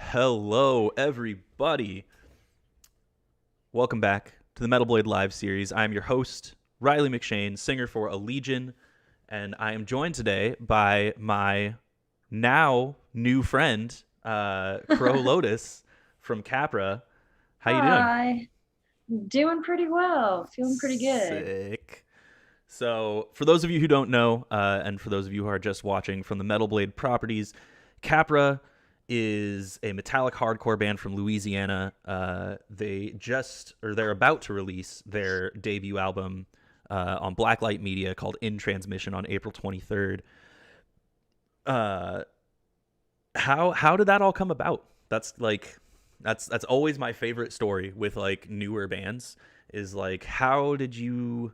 Hello, everybody. Welcome back to the Metal Blade Live series. I'm your host, Riley McShane, singer for Allegion, and I am joined today by my now new friend, Crow Lotus from Capra. How you doing? Hi, doing pretty well, feeling pretty good. Sick. So, for those of you who don't know, and for those of you who are just watching from the Metal Blade properties, Capra is a metallic hardcore band from Louisiana. They're about to release their debut album on Blacklight Media called In Transmission on April 23rd. Uh, how did that all come about? That's always my favorite story with like newer bands is like how did you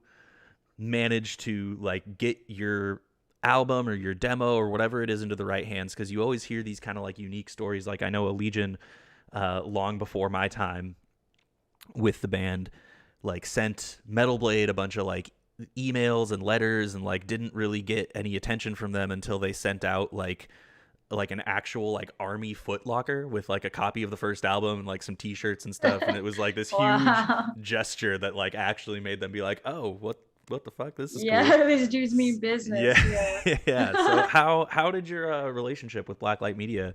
manage to like get your album or your demo or whatever it is into the right hands, because you always hear these kind of like unique stories. Like I know Allegion, long before my time with the band, like sent Metal Blade a bunch of like emails and letters and like didn't really get any attention from them until they sent out like an actual like army footlocker with like a copy of the first album and like some t-shirts and stuff, and it was like this huge Wow. gesture that like actually made them be like, oh, what the fuck, this is cool. Yeah, these dudes mean Yeah. business. Yeah. Yeah, so how did your relationship with Blacklight Media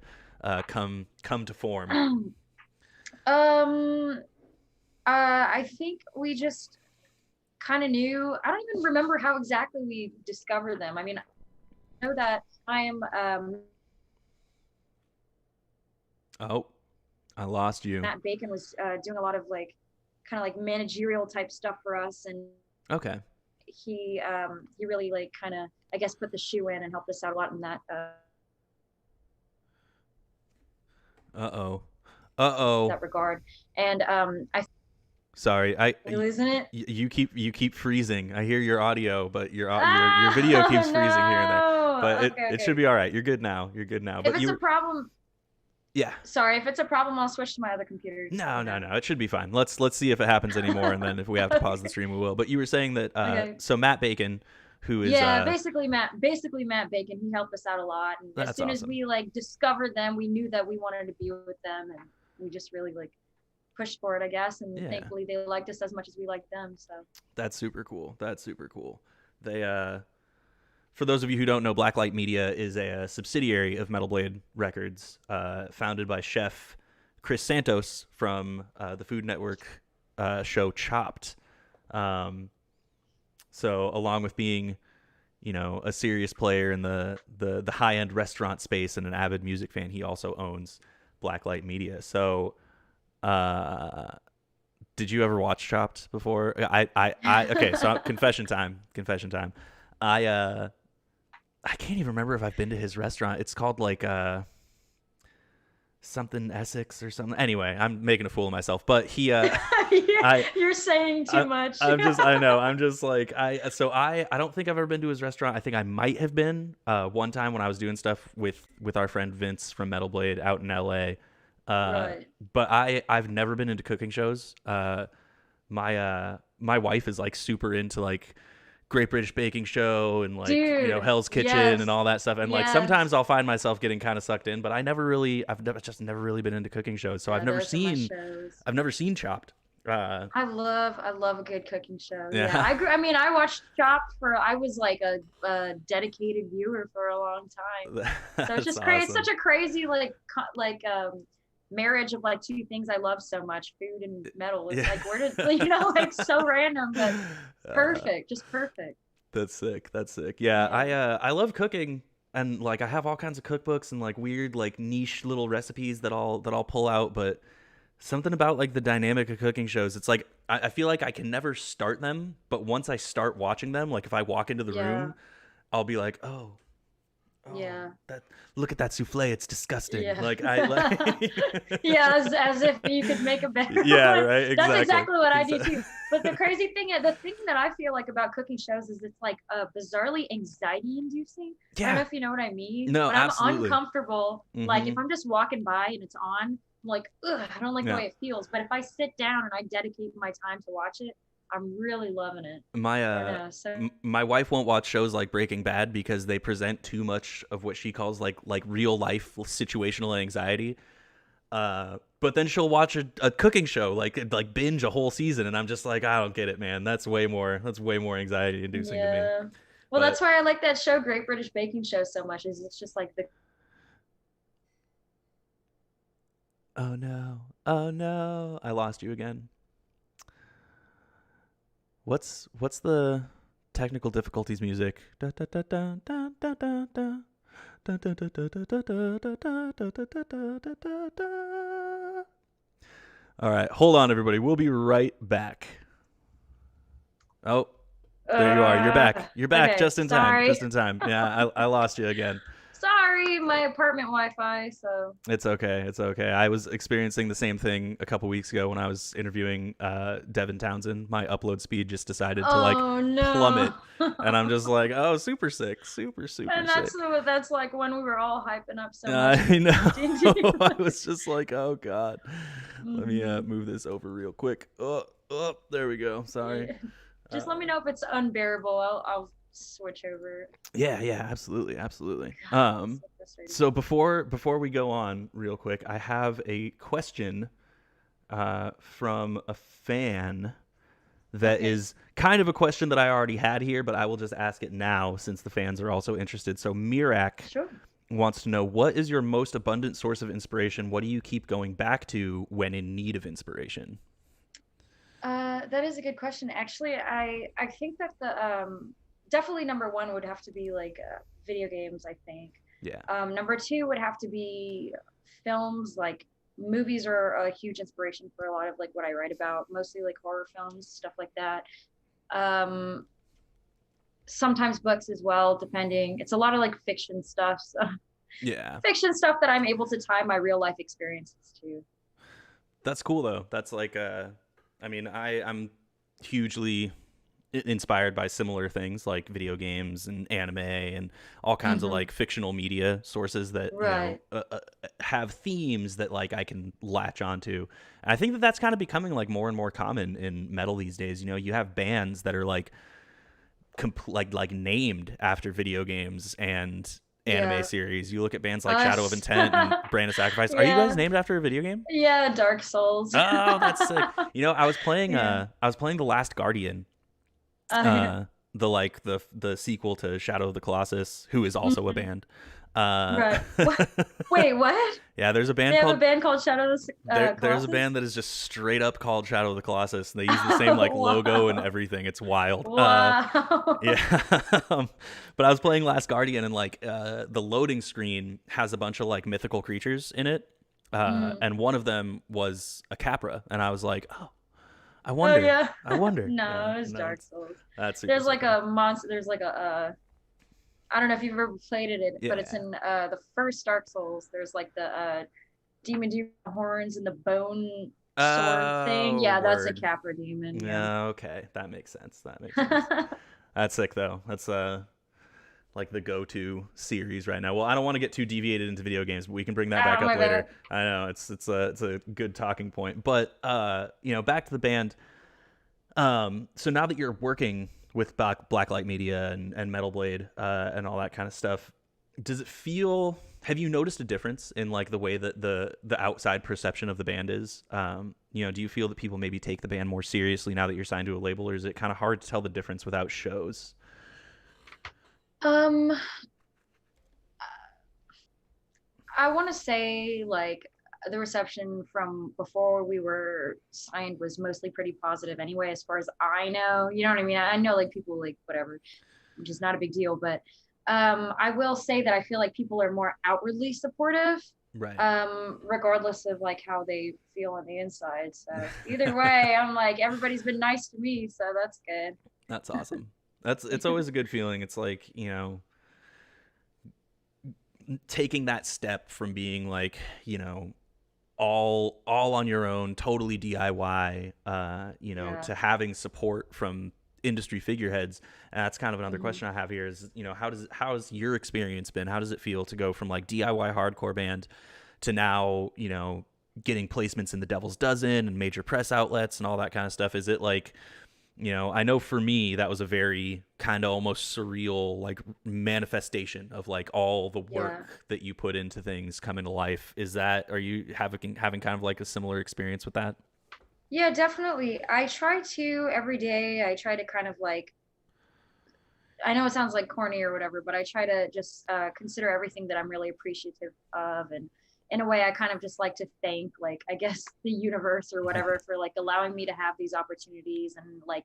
come to form? Um, I think we just kind of knew. I don't even remember how exactly we discovered them. I mean, I know that I am Oh, I lost you. Matt Bacon was doing a lot of like kind of like managerial type stuff for us, and Okay. he really like kind of I guess put the shoe in and helped us out a lot in Uh-oh. Uh-oh. that regard. And I Sorry. you losing it? You keep freezing. I hear your audio, but your video Ah, keeps freezing here and there. But no. it should Okay. be all right. You're good now. You're good now. If But it's a you problem, yeah. sorry. If it's a problem, I'll switch to my other computer. Just let No, me no, know. no. It should be fine. Let's see if it happens anymore, and then if we have to pause the Okay. stream, we will. But you were saying that Okay. so Matt Bacon, who is Yeah, basically Matt Bacon. He helped us out a lot, and as that's soon as awesome. we like discovered them, we knew that we wanted to be with them, and we just really like pushed for it, I guess. And Yeah. thankfully, they liked us as much as we liked them. So That's super cool. That's super cool. They For those of you who don't know, Blacklight Media is a subsidiary of Metal Blade Records, founded by chef Chris Santos from the Food Network show Chopped. Um, so, along with being, a serious player in the high end restaurant space and an avid music fan, he also owns Blacklight Media. So, uh, did you ever watch Chopped before? Okay. So, confession time. Confession time. I I can't even remember if I've been to his restaurant. It's called like something Essex or something. Anyway, I'm making a fool of myself. But I you're saying too I much. I know I'm just like I don't think I've ever been to his restaurant. I think I might have been one time when I was doing stuff with our friend Vince from Metal Blade out in LA. Uh, Right. but I've never been into cooking shows. My wife is like super into like Great British Baking Show and like Dude, Hell's Kitchen and yes. all that stuff, and like sometimes Yes. I'll find myself getting kind of sucked in, but just never really been into cooking shows, so Yeah, those are my shows. I've never seen Chopped. uh I love a good cooking show. Yeah, yeah. I mean, I watched Chopped for. I was like a dedicated viewer for a long time. So it's That's just crazy. It's awesome. such a crazy marriage of like two things I love so much: food and metal. It's Yeah. like where did like so random, but uh, perfect, just perfect. that's sick. That's sick. Yeah, Yeah. I love cooking, and like I have all kinds of cookbooks and like weird like niche little recipes that I'll pull out, but something about like the dynamic of cooking shows, it's like I feel like I can never start them, but once I start watching them, like if I walk into the Yeah. room, I'll be like, oh, Yeah. that look at that souffle, it's disgusting. Yeah. Like I like Yeah, as if you could make a better yeah, one. right, That's exactly. exactly what I do Exactly. too. But the thing that I feel like about cooking shows is it's like bizarrely anxiety inducing. I don't know Yeah. if you know what I mean. No, When I'm absolutely. uncomfortable, like if Mhm. I'm just walking by and it's on, I'm like, ugh, I don't like the Yeah. way it feels. But if I sit down and I dedicate my time to watch it, I'm really loving it. My I don't know. So my wife won't watch shows like Breaking Bad because they present too much of what she calls like real life situational anxiety. But then she'll watch a cooking show, like binge a whole season, and I'm just like, I don't get it, man. That's way more anxiety inducing to me. Yeah. Well, But that's why I like that show, Great British Baking Show, so much. Is it's just like the oh no, oh no, I lost you again. What's the technical difficulties music? Da, da, da, da, da, da, da, da. Da, da, da, da, da, da, da, da, da, da, da, da, da, da. All right, hold on, everybody. We'll be right back. Oh, there you are. You're back. You're back okay, just in time. sorry. Just in time. Yeah, I lost you again. Sorry, my apartment Wi-Fi, so It's okay. It's okay. I was experiencing the same thing a couple weeks ago when I was interviewing Devin Townsend. My upload speed just decided to like oh no. plummet, and I'm just like, oh, super sick, super And sick. that's like when we were all hyping up so much. I know. D&D. I was just like, oh god. Let me Mhm. move this over real quick. Oh, there we go. Sorry. Yeah. Just let me Uh, know if it's unbearable. I'll switch over. yeah, absolutely. God, it's so frustrating. So before we go on, real quick, I have a question from a fan that Okay, is kind of a question that I already had here, but I will just ask it now since the fans are also interested. So Mirak sure. wants to know, what is your most abundant source of inspiration? What do you keep going back to when in need of inspiration? That is a good question. Actually, I think that the definitely number one would have to be like video games. I think. Yeah. Number two would have to be films. Like movies are a huge inspiration for a lot of like what I write about, mostly like horror films, stuff like that. Um, Sometimes books as well, depending. It's a lot of like fiction stuff. So Yeah. fiction stuff that I'm able to tie my real life experiences to. That's cool though. That's like I mean, I'm hugely inspired by similar things like video games and anime and all kinds of Hmm. like fictional media sources that, Right. have themes that like I can latch onto. And I think that that's kind of becoming like more and more common in metal these days. You have bands that are like like named after video games and anime Yeah. series. You look at bands like Shadow of Us. Intent and Brand of Sacrifice. Are you guys Yeah. named after a video game? Yeah. Dark Souls. Oh, that's sick. Yeah. I was playing The Last Guardian, Yeah. the sequel to Shadow of the Colossus, who is also a Mhm. band. Uh, Right. What? Wait, what? yeah, there's a They band have a called band called Shadow of the there's a Colossus? band that is just straight up called Shadow of the Colossus. And they use the same like logo and Wow. everything. It's wild. Wow. Yeah. But I was playing Last Guardian, and like the loading screen has a bunch of like mythical creatures in it. Mm. And one of them was a Capra, and I was like, oh, I Oh wonder. yeah. I wonder. No, Yeah, it's no, Dark Souls. that's super There's like sick. a monster. There's like a I don't know if you've ever played it, but it's Yeah. in the first Dark Souls. There's like the demon horns and the bone sword thing. Oh, Yeah, that's a word. Capra demon. Yeah. Yeah, okay. That makes sense. That's sick though. That's like the go-to series right now. Well, I don't want to get too deviated into video games, but we can bring that back Oh up my later. bad. I know it's a good talking point. But back to the band. So now that you're working with Blacklight Media and Metal Blade and all that kind of stuff, does it feel? Have you noticed a difference in like the way that the outside perception of the band is? Do you feel that people maybe take the band more seriously now that you're signed to a label, or is it kind of hard to tell the difference without shows? Um, I want to say like the reception from before we were signed was mostly pretty positive anyway, as far as I know. You know what I mean? I know like people like whatever, which is not a big deal, but I will say that I feel like people are more outwardly supportive, Right. regardless of like how they feel on the inside. So either way, I'm like everybody's been nice to me, so that's good. That's awesome. It's always a good feeling. It's like, taking that step from being like, all on your own, totally DIY, Yeah. to having support from industry figureheads. And that's kind of another Mhm. question I have here is, how's your experience been? How does it feel to go from like DIY hardcore band to now, getting placements in the Devil's Dozen and major press outlets and all that kind of stuff? Is it like I know for me that was a very kind of almost surreal like manifestation of like all the Yeah. work that you put into things coming to life. Are you having kind of like a similar experience with that? Yeah, definitely. I try to every day. I try to kind of like, I know it sounds like corny or whatever, but I try to just consider everything that I'm really appreciative of. And in a way, I kind of just like to thank, like, I guess the universe or Yeah. whatever for like allowing me to have these opportunities and like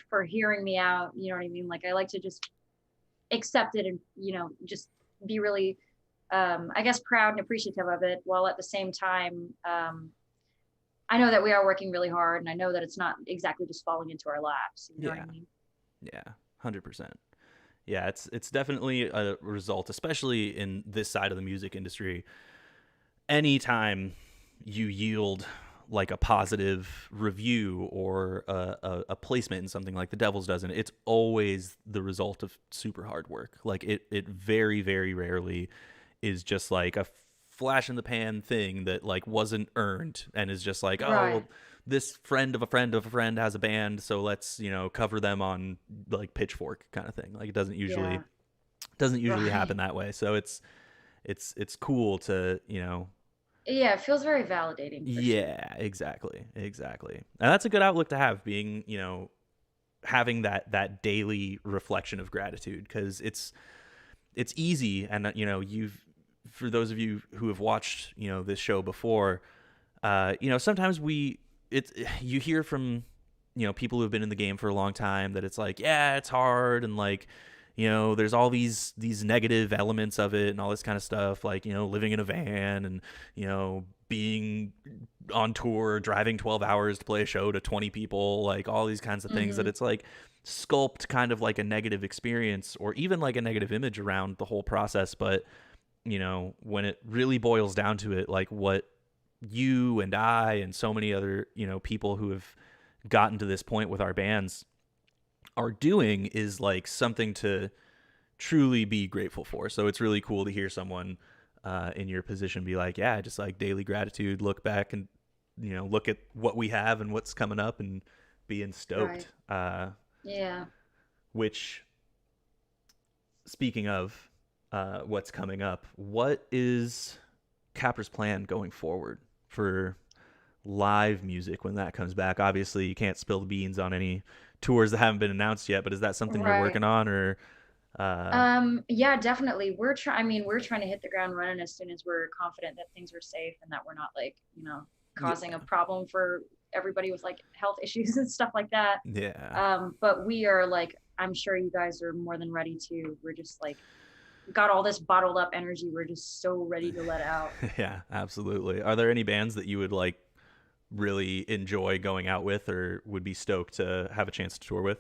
for hearing me out. You know what I mean? Like, I like to just accept it and, just be really, I guess, proud and appreciative of it while at the same time, I know that we are working really hard and I know that it's not exactly just falling into our laps. You know what I Yeah. mean? Yeah. 100%. Yeah, it's definitely a result, especially in this side of the music industry. Anytime you yield like a positive review or a placement in something like The Devil's Dozen, it's always the result of super hard work. Like it very, very rarely is just like a flash in the pan thing that like wasn't earned and is just like, oh, Right. well, this friend of a friend of a friend has a band, so let's, cover them on like Pitchfork kind of thing. Like it Yeah. doesn't usually Right. happen that way. So it's cool to, Yeah, it feels very validating for sure. yeah, exactly. Exactly. And that's a good outlook to have, being, having that daily reflection of gratitude, because it's easy. And you've for those of you who have watched, this show before, sometimes you hear from, people who have been in the game for a long time that it's like, yeah, it's hard, and like, there's all these negative elements of it and all this kind of stuff, like, living in a van and, being on tour, driving 12 hours to play a show to 20 people, like all these kinds of things that Hmm. it's like sculpt kind of like a negative experience or even like a negative image around the whole process. But, when it really boils down to it, like what you and I and so many other, people who have gotten to this point with our bands are doing is like something to truly be grateful for. So it's really cool to hear someone in your position be like, yeah, just like daily gratitude, look back and, look at what we have and what's coming up and being Right. stoked. Yeah. Which, speaking of what's coming up, what is Capra's plan going forward for live music when that comes back? Obviously, you can't spill the beans on any tours that haven't been announced yet, but is that something you're Right. working on, or uh, Yeah, definitely. I mean, we're trying to hit the ground running as soon as we're confident that things are safe and that we're not like, causing a yeah, problem for everybody with like health issues and stuff like that. yeah, But we are like, I'm sure you guys are more than ready to. We're just like got all this bottled up energy. We're just so ready to let out. yeah, absolutely. Are there any bands that you would like really enjoy going out with, or would be stoked to have a chance to tour with?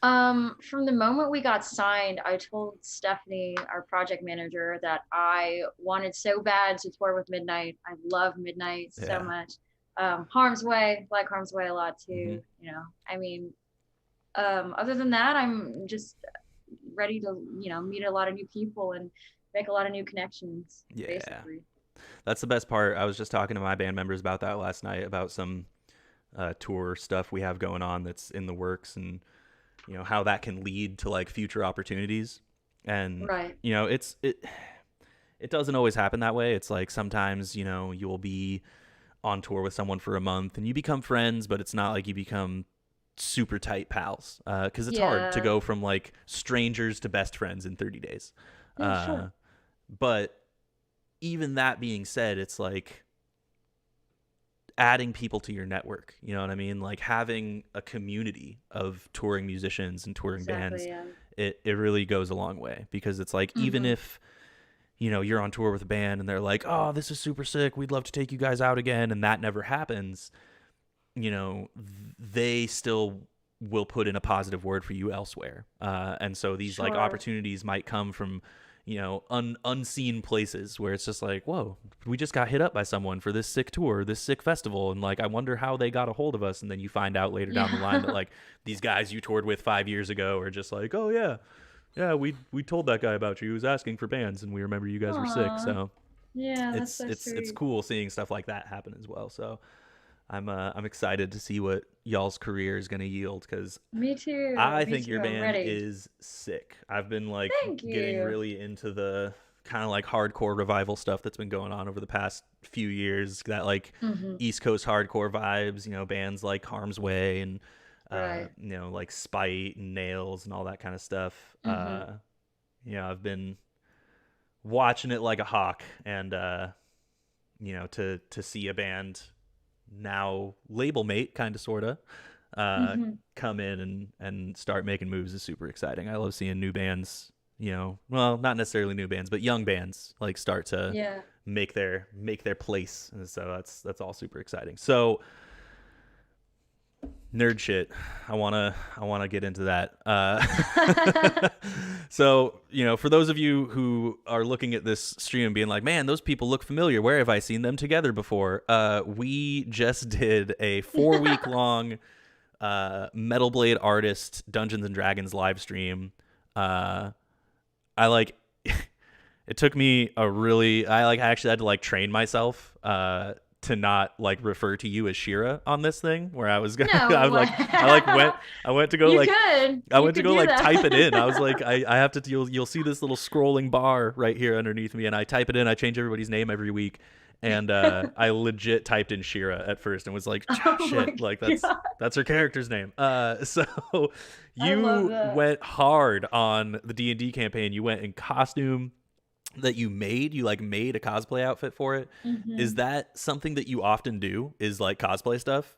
From the moment we got signed, I told Stephanie, our project manager, that I wanted so bad to tour with Midnight. I love Midnight so Yeah. much. Harm's Way, like Harm's Way a lot Hmm. too. I mean, other than that, I'm just ready to, meet a lot of new people and make a lot of new connections, Yeah. basically. That's the best part. I was just talking to my band members about that last night, about some tour stuff we have going on that's in the works, and how that can lead to like future opportunities. And Right. it doesn't always happen that way. It's like sometimes you'll be on tour with someone for a month and you become friends, but it's not like you become super tight pals, because it's hard to Yeah. go from like strangers to best friends in 30 days. Yeah, sure. uh, but even that being said, it's like adding people to your network. You know what I mean? Like having a community of touring musicians and touring bands, Exactly. Yeah. it really goes a long way, because it's like, even Hmm. if you're on tour with a band and they're like, oh, this is super sick, we'd love to take you guys out again, and that never happens, they still will put in a positive word for you elsewhere. And so these like Sure. opportunities might come from, unseen places where it's just like, whoa, we just got hit up by someone for this sick tour, this sick festival. And like, I wonder how they got a hold of us. And then you find out later down the line that Yeah. like these guys you toured with 5 years ago are just like, oh yeah, yeah, we told that guy about you. He was asking for bands and we remember you guys were sick. Aw. So Yeah, that's it's so it's it's sweet. cool seeing stuff like that happen as well. So I'm excited to see what y'all's career is going to yield because Me too. I Me think your too. I'm band ready. is sick. I've been like Thank getting you. really into the kind of like hardcore revival stuff that's been going on over the past few years. That like Hmm. East Coast hardcore vibes, bands like Harm's Way and Right. like Spite and Nails and all that kind of stuff. Hmm. I've been watching it like a hawk, and to see a band now label mate kind of sorta uh Hmm. come in and start making moves is super exciting. I love seeing new bands, well, not necessarily new bands, but young bands like start to Yeah. make their place. And so that's all super exciting. So nerd shit. I wanna get into that. So for those of you who are looking at this stream and being like, man, those people look familiar, where have I seen them together before? We just did a 4 week long Metal Blade Artist Dungeons and Dragons live stream. I like it took me I actually had to like train myself to not like refer to you as Shira on this thing where I was gonna No way. I went to go You like could. I You went to could go do like type it in. I was that. like, I have to. You'll see this little scrolling bar right here underneath me, and I type it in. I change everybody's name every week, and I legit typed in Shira at first and was like, Oh my shit, like that's god. that's her character's name. So I love you that. went hard on the D&D campaign. You went in costume that you made. You like made a cosplay outfit for it. Is Hmm. that something that you often do? Is like cosplay stuff?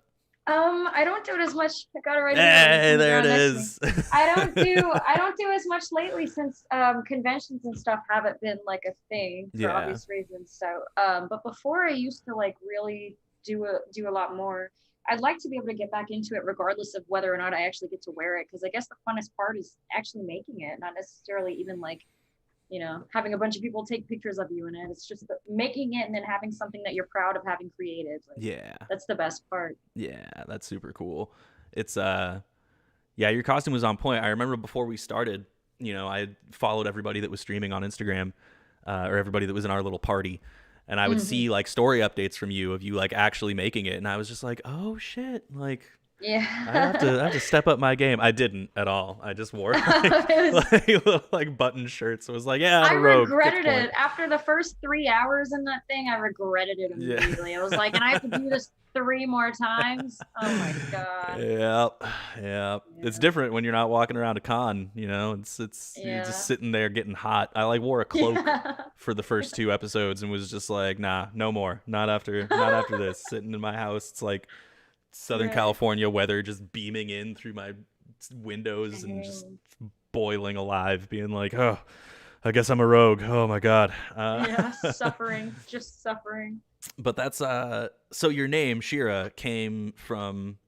I don't do it as much. I got it right here Hey, on the there it ground next to me. is. I don't do as much lately since conventions and stuff haven't been like a thing for Yeah. obvious reasons. So but before I used to like really do a lot more. I'd like to be able to get back into it regardless of whether or not I actually get to wear it because I guess the funnest part is actually making it, not necessarily even like having a bunch of people take pictures of you in it. It's just making it and then having something that you're proud of having created. Like Yeah. that's the best part. Yeah, that's super cool. It's yeah, your costume was on point. I remember before we started, I followed everybody that was streaming on Instagram, or everybody that was in our little party, and I would Hmm. see like story updates from you of you like actually making it, and I was just like, "Oh shit." Like I have to Yeah. step up my game. I didn't at all. I just wore It was, like little, like button shirts. It was like, "Yeah, I'm I a rogue. Get the regretted point." it after the first 3 hours in that thing. I regretted it Yeah. immediately. I was like, and I have to do this three more times. Oh my god. Yeah, yeah. It's Yeah. different when you're not walking around a con. It's you're just Yeah. sitting there getting hot. I like wore a cloak Yeah. for the first two episodes and was just like, nah, no more. Not after this. Sitting in my house, it's like Southern Right. California weather just beaming in through my windows and just Same. boiling alive, being like, oh, I guess I'm a rogue. Oh my god. Yeah. Suffering. Just suffering. But that's so your name Shira came from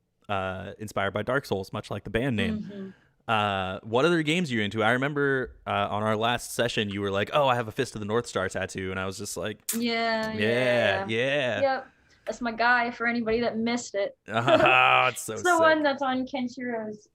inspired by Dark Souls, much like the band name. Hmm. What other games are you into? I remember on our last session you were like, "Oh, I have a Fist of the North Star tattoo," and I was just like, Yeah. "Yeah, Yeah. yeah." Yep. That's my guy for anybody that missed it. Oh, it's so It's the one sick. that's on Kenshiro's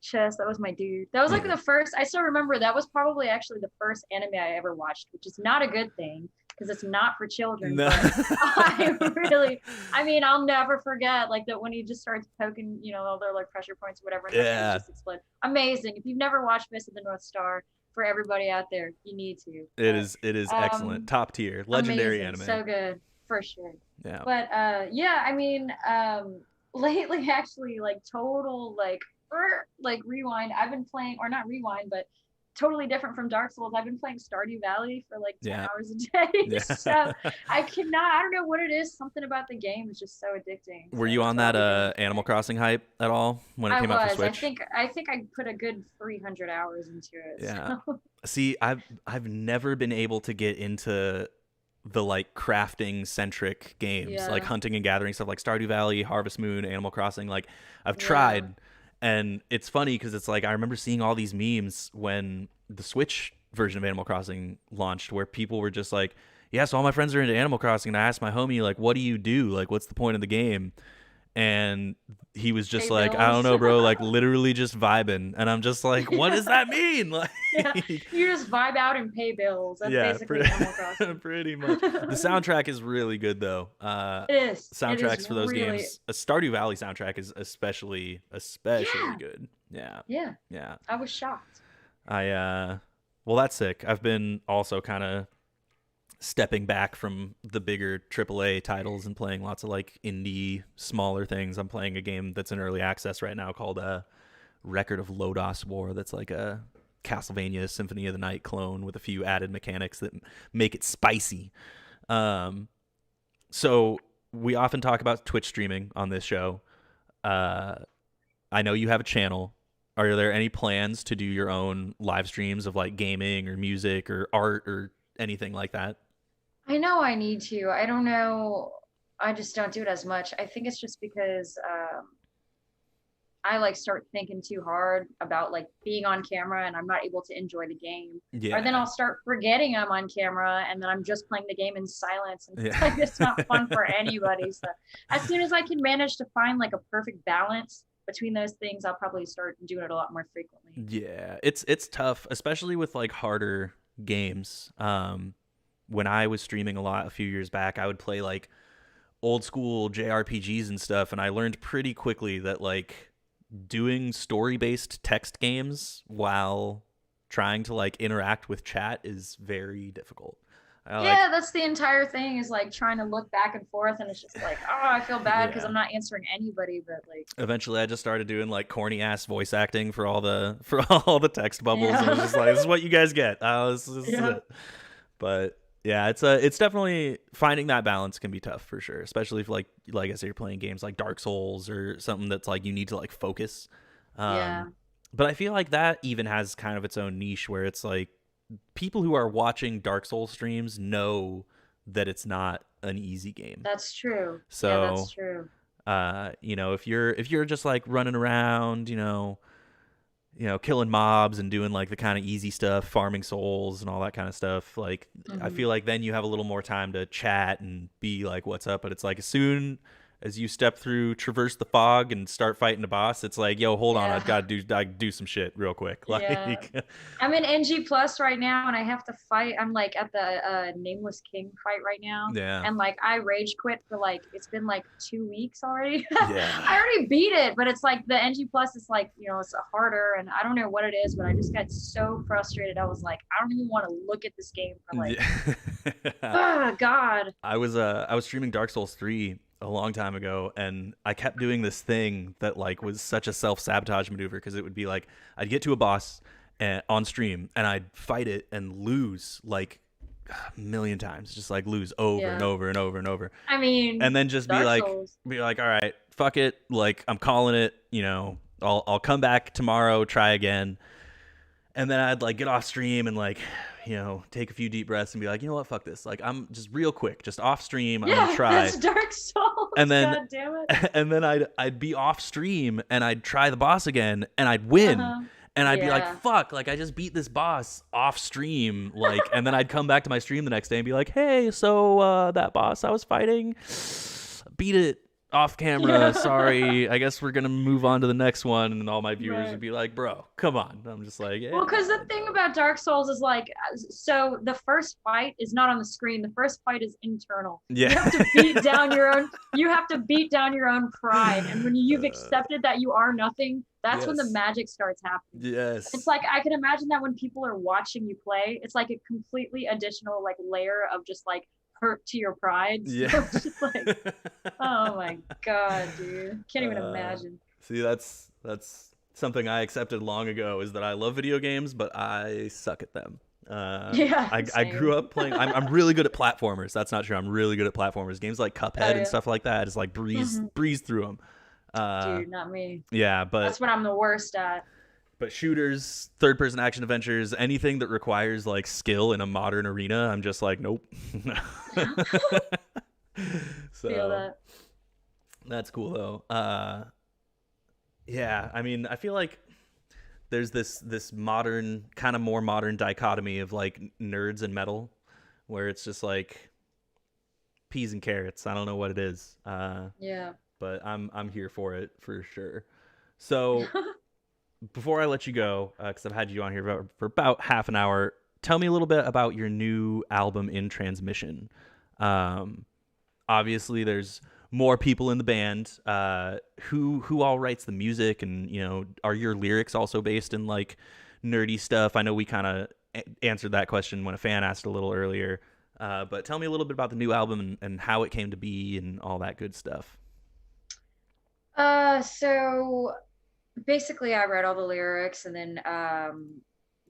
chest. That was my dude. That was like Yeah. the first. I still remember that was probably actually the first anime I ever watched, which is not a good thing because it's not for children. No. But I really, I mean, I'll never forget like that when he just starts poking, all their like pressure points, or whatever, and their face Yeah. just explode. Amazing. If you've never watched Fist of the North Star, for everybody out there, you need to. It is But excellent. Top tier. Legendary amazing, anime. so good for sure. Yeah. But yeah, I mean, lately actually like total like rewind. I've been playing, or not rewind, but totally different from Dark Souls. I've been playing Stardew Valley for like 10 Yeah. hours a day. Yeah. So I don't know what it is. Something about the game is just so addicting. Were So you that's on what I'll that be doing Animal today. Crossing hype at all when it I came out for was. I Switch? think I think I put a good 300 hours into it. Yeah. So See, I've never been able to get into the like crafting centric games, like yeah. hunting and gathering stuff like Stardew Valley, Harvest Moon, Animal Crossing. Like I've Yeah. tried, and it's funny because it's like I remember seeing all these memes when the Switch version of Animal Crossing launched, where people were just like, "Yeah, so all my friends are into Animal Crossing," and I asked my homie like, "What do you do? Like, what's the point of the game?" and he was just Pay like, I don't bills. know, bro, like literally just vibing. And I'm just like, what does that mean? Like, Yeah, you just vibe out and pay bills. That's yeah, basically Animal Crossing. pretty much. The soundtrack is really good though. It is. It is Soundtracks for those really. games, a Stardew Valley soundtrack is especially Yeah. good. Yeah, Yeah. yeah. I was shocked. I well, that's sick. I've been also kind of stepping back from the bigger AAA titles and playing lots of like indie, smaller things. I'm playing a game that's in early access right now called Record of Lodos War. That's like a Castlevania Symphony of the Night clone with a few added mechanics that make it spicy. Um, so we often talk about Twitch streaming on this show. Uh, I know you have a channel. Are there any plans to do your own live streams of like gaming or music or art or anything like that? I know I need to. I don't know. I just don't do it as much. I think it's just because I like start thinking too hard about like being on camera and I'm not able to enjoy the game. Or then Yeah. I'll start forgetting I'm on camera and then I'm just playing the game in silence and it's Yeah. like it's not fun for anybody. So as soon as I can manage to find like a perfect balance between those things, I'll probably start doing it a lot more frequently. Yeah, it's tough, especially with like harder games. When I was streaming a lot a few years back, I would play like old school JRPGs and stuff, and I learned pretty quickly that like doing story-based text games while trying to like interact with chat is very difficult. I like Yeah, that's the entire thing is like trying to look back and forth and it's just like, oh, I feel bad because yeah. I'm not answering anybody, but like Eventually I just started doing like corny ass voice acting for all the all the text bubbles and it was just yeah. like this is what you guys get. This is Yeah. it. But yeah, it's definitely finding that balance can be tough for sure, especially if like I said, you're playing games like Dark Souls or something that's like you need to like focus. Yeah. Um, but I feel like that even has kind of its own niche where it's like people who are watching Dark Souls streams know that it's not an easy game. That's true. Yeah, that's So, true. if you're just like running around, killing mobs and doing like the kind of easy stuff, farming souls and all that kind of stuff. Like, I Hmm. feel like then you have a little more time to chat and be like, "What's up?" But it's like as soon as you step through, traverse the fog, and start fighting the boss, it's like, "Yo, hold on, Yeah. I do some shit real quick." Yeah. Like, I'm in NG Plus right now and I have to fight. I'm like at the Nameless King fight right now. yeah, And like I rage quit for like it's been like 2 weeks already. yeah, I already beat it, but it's like the NG Plus is like, it's harder and I don't know what it is, but I just got so frustrated. I was like, I don't even want to look at this game for like, yeah. oh God. I was streaming Dark Souls 3 a long time ago and I kept doing this thing that like was such a self-sabotage maneuver because it would be like I'd get to a boss on stream and I'd fight it and lose like a million times, just like lose over and Yeah. over and over and over. I mean, And then just be Dark like Souls. all right, fuck it, like I'm calling it, I'll come back tomorrow, try again. And then I'd like get off stream and like, take a few deep breaths and be like, you know what, fuck this. Like I'm just real quick, just off stream, I'm gonna Yeah, try. that's Dark Souls. And then God damn it. and then I'd be off stream and I'd try the boss again and I'd win. Uh-huh. And I'd be like, Yeah. fuck, like I just beat this boss off stream. Like, and then I'd come back to my stream the next day and be like, hey, so that boss I was fighting, beat it off camera. Yeah. Sorry. I guess we're going to move on to the next one. And all my viewers Right. would be like, bro, come on. I'm just like, yeah. Well, because the thing about Dark Souls is like, so the first fight is not on the screen. The first fight is internal. Yeah. You have to beat down your own. You have to beat down your own pride, and when you've accepted that you are nothing, that's when the Yes. magic starts happening. Yes. It's like I can imagine that when people are watching you play, it's like a completely additional like layer of just like hurt to your pride. So Yeah. it's just like, oh my god, dude, can't even imagine. See, that's something I accepted long ago is that I love video games, but I suck at them. Yeah, I same. grew up playing. I'm really good at platformers. That's not true. I'm really good at platformers. Games like Cuphead Oh, and yeah. stuff like that. Just like breeze through them. Dude, not me. Yeah, but That's what I'm the worst at. shooters, third person action adventures, anything that requires like skill in a modern arena, I'm just like nope. So Feel that. that's cool though. Yeah, I mean, I feel like there's this modern, kind of more modern dichotomy of like nerds and metal, where it's just like peas and carrots. I don't know what it is. Yeah. but I'm here for it for sure. So before I let you go, because I've had you on here for about half an hour, tell me a little bit about your new album in transmission. Um, Obviously, there's more people in the band. Who all writes the music, and are your lyrics also based in like nerdy stuff? I know we kind of answered that question when a fan asked a little earlier. But tell me a little bit about the new album and how it came to be and all that good stuff. So basically I write all the lyrics and then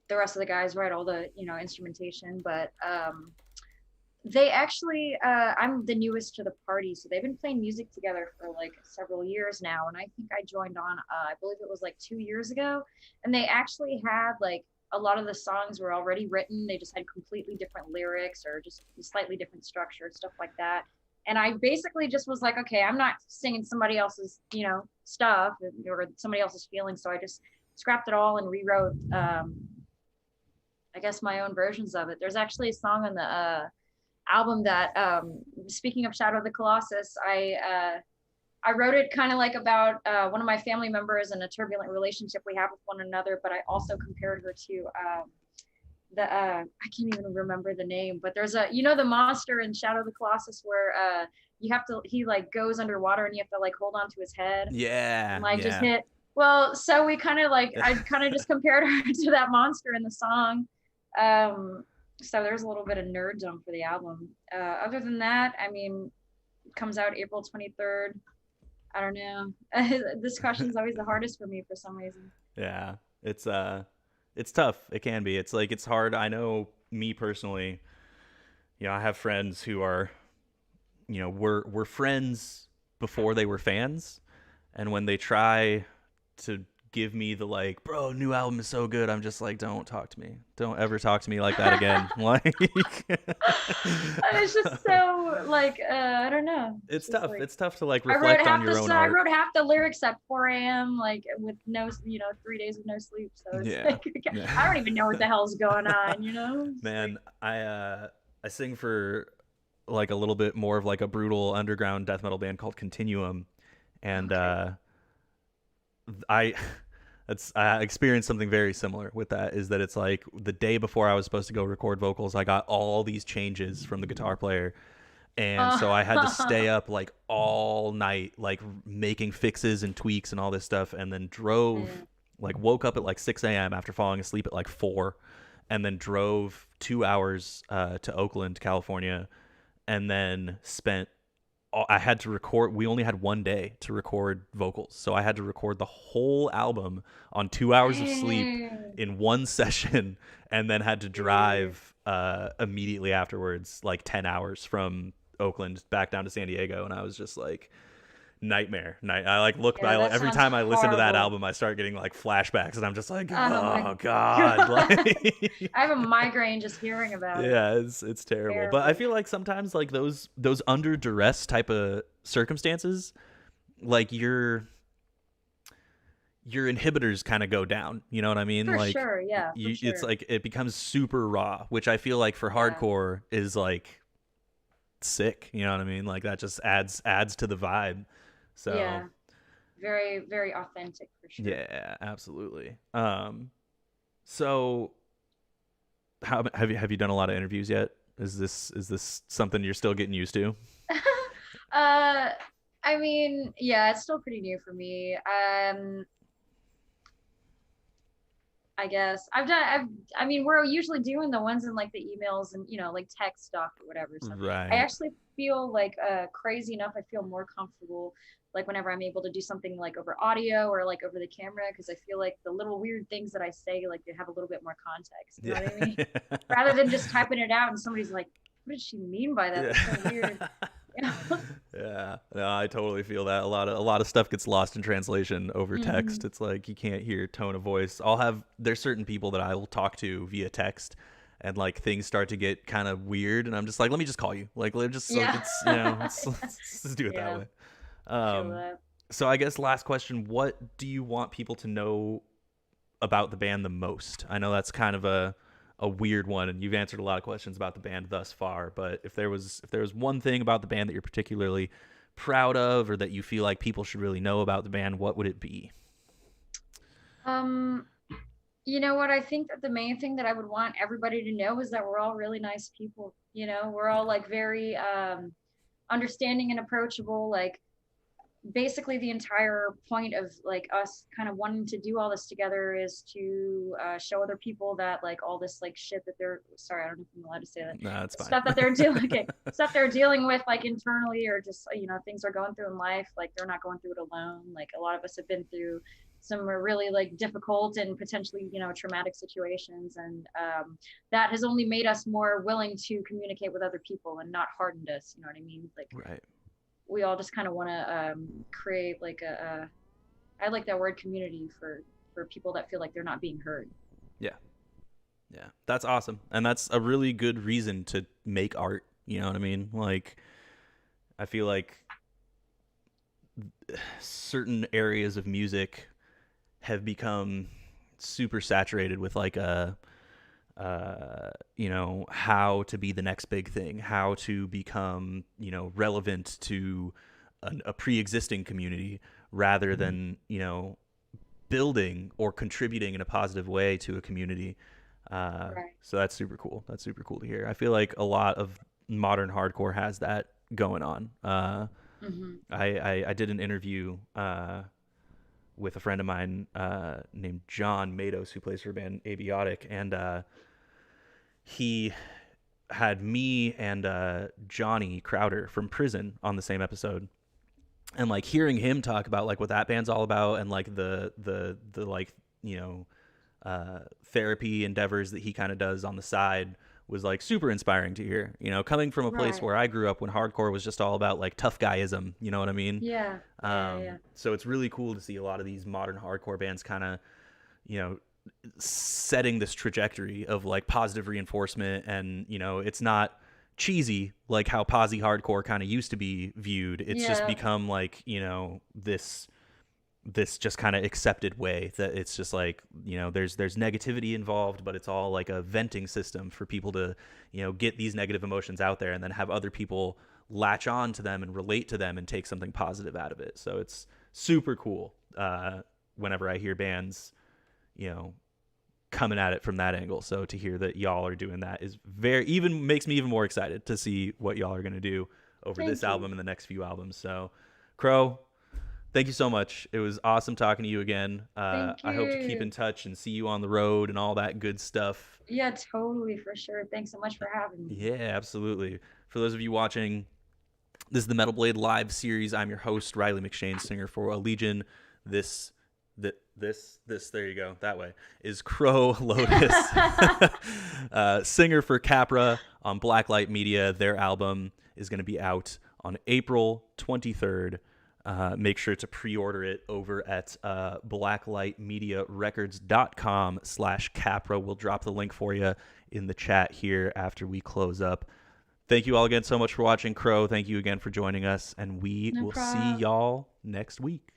the rest of the guys write all the, instrumentation, but they actually I'm the newest to the party, so they've been playing music together for like several years now, and I think I joined on I believe it was like 2 years ago, and they actually had like a lot of the songs were already written. They just had completely different lyrics or just slightly different structure, stuff like that. And I basically just was like, okay, I'm not singing somebody else's, stuff or somebody else's feelings. So I just scrapped it all and rewrote, I guess, my own versions of it. There's actually a song on the album that, speaking of Shadow of the Colossus, I wrote it kind of like about one of my family members and a turbulent relationship we have with one another, but I also compared her to the I can't even remember the name, but there's the monster in Shadow of the Colossus where he like goes underwater and you have to like hold on to his head and Yeah, like just yeah. hit. Well, so we kind of like I kind of just compared her to that monster in the song. Um, so there's a little bit of nerddom for the album. Other than that, I mean, it comes out April 23rd. I don't know. This question is always the hardest for me for some reason. Yeah, it's tough. It can be. It's like it's hard. I know me personally. I have friends who are, were friends before they were fans, and when they try to give me the like, bro, new album is so good, I'm just like, don't talk to me. Don't ever talk to me like that again. Like, It's just so like I don't know. It's it's just tough. like It's tough to like reflect on your own I art. wrote half the lyrics at 4 a.m. like with no 3 days of no sleep. So it's Yeah. like I don't even know what the hell's going on. It's like Man, I sing for like a little bit more of like a brutal underground death metal band called Continuum, and okay. I I experienced something very similar with that. Is that it's like the day before I was supposed to go record vocals, I got all these changes from the guitar player, and so I had to stay up like all night, like making fixes and tweaks and all this stuff, and then yeah. woke up at like 6 a.m. after falling asleep at like 4, and then drove 2 hours to Oakland, California, and then spent I had to record. We only had one day to record vocals, so I had to record the whole album on 2 hours of sleep Dang. in one session, and then had to Dude. drive immediately afterwards, like 10 hours from Oakland back down to San Diego. And I was just like, nightmare. I like look. Yeah, that Every sounds time I listen to that horrible. album, I start getting like flashbacks, and I'm just like, Oh my oh god, god. like. I have a migraine just hearing about it. Yeah, it's terrible. But I Terrible. feel like sometimes like those under duress type of circumstances, like your inhibitors kind of go down. You know what I mean? For Like sure, yeah, for it's sure. like it becomes super raw, which I feel like for Yeah. hardcore is like sick. You know what I mean? Like that just adds to the vibe. So Yeah. Very, very authentic for sure. yeah, absolutely. So how have you done a lot of interviews yet? Is this something you're still getting used to? uh I mean, yeah, it's still pretty new for me. I guess I mean, we're usually doing the ones in like the emails and like text stuff or whatever. So I Right. actually feel like crazy enough. I feel more comfortable like whenever I'm able to do something like over audio or like over the camera because I feel like the little weird things that I say like they have a little bit more context. You know Yeah. what I mean? Rather than just typing it out and somebody's like, "What did she mean by that? Yeah. That's so weird." Yeah. Yeah. No, I totally feel that. A lot of stuff gets lost in translation over text. Hmm. It's like you can't hear tone of voice. There's certain people that I will talk to via text, and like things start to get kind of weird, and I'm just like, let me just call you. Like just like Yeah. it's, let's just do it that Yeah. way. I feel Um that. so I guess last question, what do you want people to know about the band the most? I know that's kind of a weird one, and you've answered a lot of questions about the band thus far. But if there was one thing about the band that you're particularly proud of, or that you feel like people should really know about the band, what would it be? Um, you know what? I think that the main thing that I would want everybody to know is that we're all really nice people. You know, we're all like very understanding and approachable. Like basically the entire point of like us kind of wanting to do all this together is to show other people that like all this like shit that they're sorry, I don't know if I'm allowed to say that No, it's fine. stuff that they're dealing okay, stuff they're dealing with like internally or just things are going through in life, like they're not going through it alone. Like a lot of us have been through some really like difficult and potentially traumatic situations, and that has only made us more willing to communicate with other people and not hardened us, you know what I mean? Like Right. we all just kind of want to create like I like that word community for people that feel like they're not being heard. Yeah. Yeah. That's awesome. And that's a really good reason to make art. You know what I mean? Like, I feel like certain areas of music have become super saturated with like how to be the next big thing, how to become, relevant to a pre-existing community rather than, building or contributing in a positive way to a community. Right. So that's super cool. That's super cool to hear. I feel like a lot of modern hardcore has that going on. Mm-hmm. I did an interview with a friend of mine named John Matos, who plays for a band Abiotic, and he had me and Johnny Crowder from Prison on the same episode, and like hearing him talk about like what that band's all about and like the like therapy endeavors that he kind of does on the side was like super inspiring to hear. Coming from a place Right. where I grew up when hardcore was just all about like tough guyism. You know what I mean? Yeah. Yeah. Yeah. So it's really cool to see a lot of these modern hardcore bands kind of, you know, setting this trajectory of like positive reinforcement, and it's not cheesy like how posy hardcore kind of used to be viewed. It's just Yeah. become like this just kind of accepted way that it's just like there's negativity involved, but it's all like a venting system for people to get these negative emotions out there and then have other people latch on to them and relate to them and take something positive out of it. So it's super cool whenever I hear bands you know coming at it from that angle. So to hear that y'all are doing that is very even makes me even more excited to see what y'all are going to do over this Thank you. album and the next few albums. So Crow, thank you so much. It was awesome talking to you again. Thank I hope to keep in you. touch and see you on the road and all that good stuff. Yeah, totally, for sure. Thanks so much for having me. Yeah, absolutely. For those of you watching, this is the Metal Blade Live series. I'm your host, Riley McShane, singer for Legion. This, there you go, that way, is Crow Lotus, singer for Capra on Blacklight Media. Their album is going to be out on April 23rd. Make sure to pre-order it over at blacklightmediarecords.com/Capra. We'll drop the link for you in the chat here after we close up. Thank you all again so much for watching, Crow. Thank you again for joining us, and we No will see problem. y'all next week.